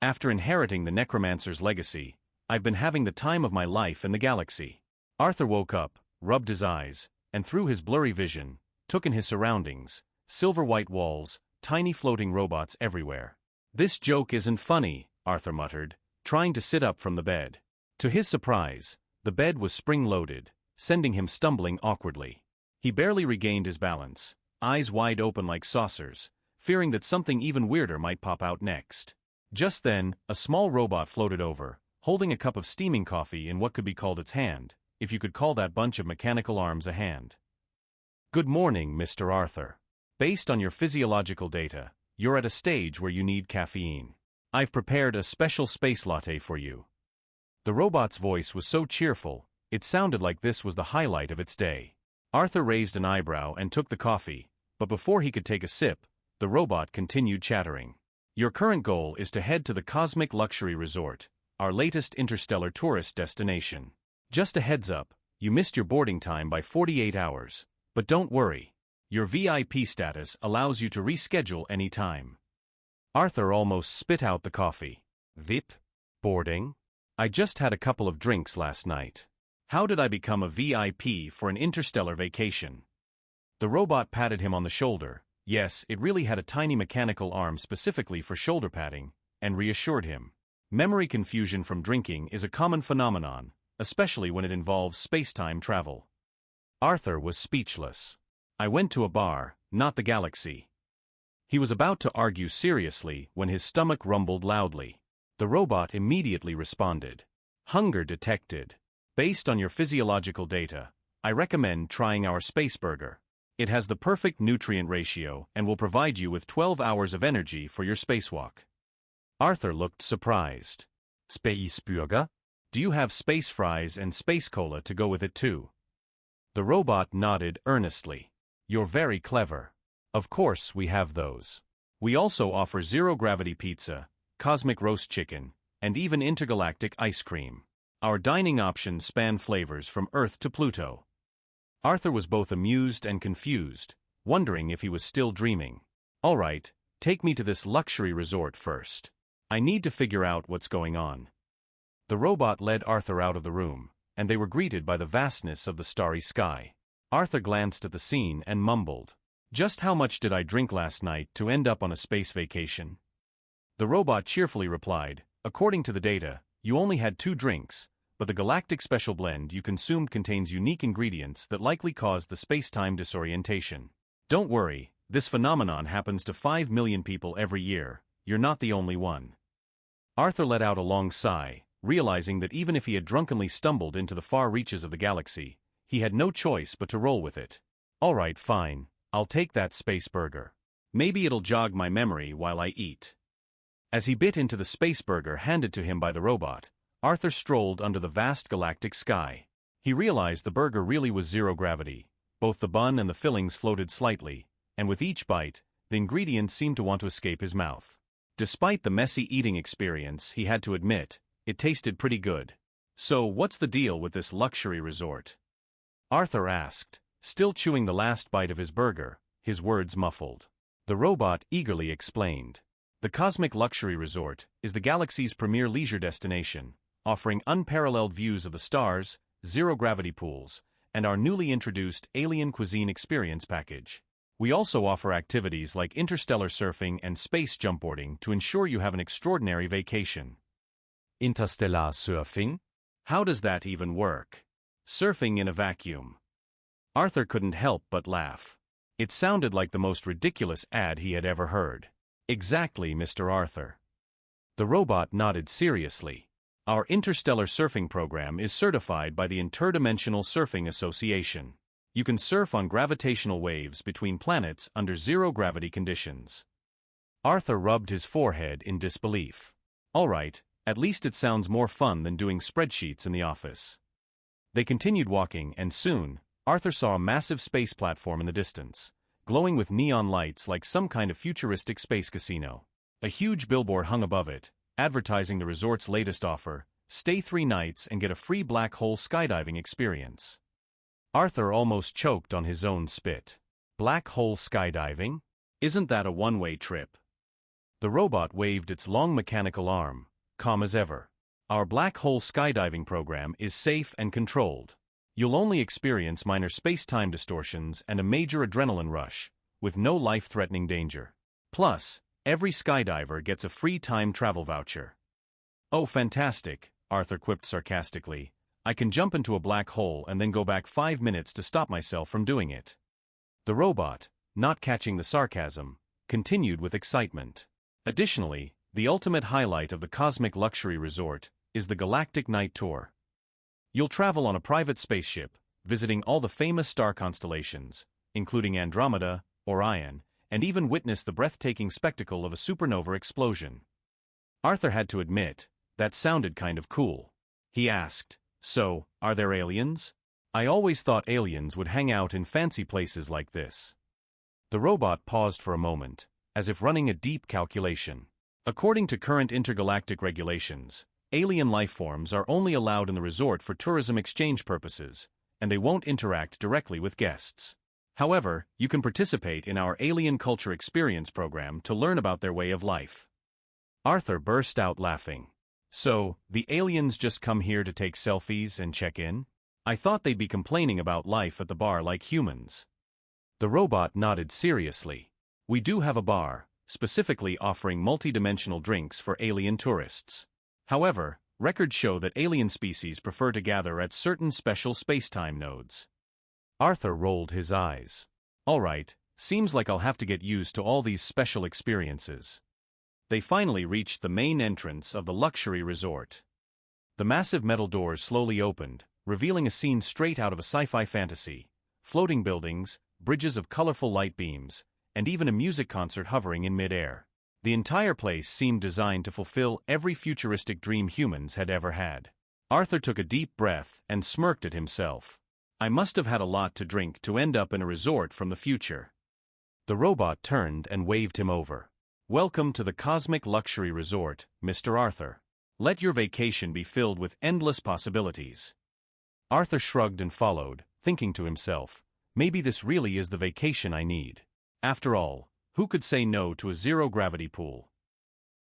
After inheriting the necromancer's legacy, I've been having the time of my life in the galaxy. Arthur woke up, rubbed his eyes, and through his blurry vision, took in his surroundings, silver-white walls, tiny floating robots everywhere. This joke isn't funny, Arthur muttered, trying to sit up from the bed. To his surprise, the bed was spring-loaded, sending him stumbling awkwardly. He barely regained his balance, eyes wide open like saucers, fearing that something even weirder might pop out next. Just then, a small robot floated over, holding a cup of steaming coffee in what could be called its hand, if you could call that bunch of mechanical arms a hand. Good morning, Mr. Arthur. Based on your physiological data, you're at a stage where you need caffeine. I've prepared a special space latte for you. The robot's voice was so cheerful, it sounded like this was the highlight of its day. Arthur raised an eyebrow and took the coffee, but before he could take a sip, the robot continued chattering. Your current goal is to head to the Cosmic Luxury Resort, our latest interstellar tourist destination. Just a heads up, you missed your boarding time by 48 hours, but don't worry. Your VIP status allows you to reschedule any time. Arthur almost spit out the coffee. VIP? Boarding? I just had a couple of drinks last night. How did I become a VIP for an interstellar vacation? The robot patted him on the shoulder. Yes, it really had a tiny mechanical arm specifically for shoulder padding, and reassured him. Memory confusion from drinking is a common phenomenon, especially when it involves space-time travel. Arthur was speechless. I went to a bar, not the galaxy. He was about to argue seriously when his stomach rumbled loudly. The robot immediately responded. Hunger detected. Based on your physiological data, I recommend trying our space burger. It has the perfect nutrient ratio and will provide you with 12 hours of energy for your spacewalk. Arthur looked surprised. Space burger? Do you have space fries and space cola to go with it too? The robot nodded earnestly. You're very clever. Of course we have those. We also offer zero-gravity pizza, cosmic roast chicken, and even intergalactic ice cream. Our dining options span flavors from Earth to Pluto. Arthur was both amused and confused, wondering if he was still dreaming. All right, take me to this luxury resort first. I need to figure out what's going on. The robot led Arthur out of the room, and they were greeted by the vastness of the starry sky. Arthur glanced at the scene and mumbled. Just how much did I drink last night to end up on a space vacation? The robot cheerfully replied, according to the data, you only had 2 drinks, but the galactic special blend you consumed contains unique ingredients that likely caused the space-time disorientation. Don't worry, this phenomenon happens to 5 million people every year. You're not the only one. Arthur let out a long sigh, realizing that even if he had drunkenly stumbled into the far reaches of the galaxy, he had no choice but to roll with it. All right, fine, I'll take that space burger. Maybe it'll jog my memory while I eat. As he bit into the space burger handed to him by the robot, Arthur strolled under the vast galactic sky. He realized the burger really was zero gravity. Both the bun and the fillings floated slightly, and with each bite, the ingredients seemed to want to escape his mouth. Despite the messy eating experience, he had to admit, it tasted pretty good. So, what's the deal with this luxury resort? Arthur asked, still chewing the last bite of his burger, his words muffled. The robot eagerly explained. The Cosmic Luxury Resort is the galaxy's premier leisure destination, offering unparalleled views of the stars, zero-gravity pools, and our newly introduced Alien Cuisine Experience package. We also offer activities like interstellar surfing and space jumpboarding to ensure you have an extraordinary vacation. Interstellar surfing? How does that even work? Surfing in a vacuum. Arthur couldn't help but laugh. It sounded like the most ridiculous ad he had ever heard. Exactly, Mr. Arthur. The robot nodded seriously. Our interstellar surfing program is certified by the Interdimensional Surfing Association. You can surf on gravitational waves between planets under zero-gravity conditions. Arthur rubbed his forehead in disbelief. All right, at least it sounds more fun than doing spreadsheets in the office. They continued walking, and soon, Arthur saw a massive space platform in the distance, glowing with neon lights like some kind of futuristic space casino. A huge billboard hung above it, advertising the resort's latest offer: stay 3 nights and get a free black hole skydiving experience. Arthur almost choked on his own spit. Black hole skydiving? Isn't that a one-way trip? The robot waved its long mechanical arm, calm as ever. Our black hole skydiving program is safe and controlled. You'll only experience minor space-time distortions and a major adrenaline rush, with no life-threatening danger. Plus, every skydiver gets a free time travel voucher. Oh, fantastic, Arthur quipped sarcastically. I can jump into a black hole and then go back 5 minutes to stop myself from doing it. The robot, not catching the sarcasm, continued with excitement. Additionally, the ultimate highlight of the Cosmic Luxury Resort is the Galactic Night Tour. You'll travel on a private spaceship, visiting all the famous star constellations, including Andromeda, Orion, and even witness the breathtaking spectacle of a supernova explosion. Arthur had to admit, that sounded kind of cool. He asked, "So, are there aliens? I always thought aliens would hang out in fancy places like this." The robot paused for a moment, as if running a deep calculation. According to current intergalactic regulations, alien life forms are only allowed in the resort for tourism exchange purposes, and they won't interact directly with guests. However, you can participate in our Alien Culture Experience program to learn about their way of life. Arthur burst out laughing. So, the aliens just come here to take selfies and check in? I thought they'd be complaining about life at the bar like humans. The robot nodded seriously. We do have a bar, specifically offering multi-dimensional drinks for alien tourists. However, records show that alien species prefer to gather at certain special space-time nodes. Arthur rolled his eyes. All right, seems like I'll have to get used to all these special experiences. They finally reached the main entrance of the luxury resort. The massive metal doors slowly opened, revealing a scene straight out of a sci-fi fantasy. Floating buildings, bridges of colorful light beams, and even a music concert hovering in mid-air. The entire place seemed designed to fulfill every futuristic dream humans had ever had. Arthur took a deep breath and smirked at himself. I must have had a lot to drink to end up in a resort from the future. The robot turned and waved him over. Welcome to the Cosmic Luxury Resort, Mr. Arthur. Let your vacation be filled with endless possibilities. Arthur shrugged and followed, thinking to himself, maybe this really is the vacation I need. After all, who could say no to a zero-gravity pool?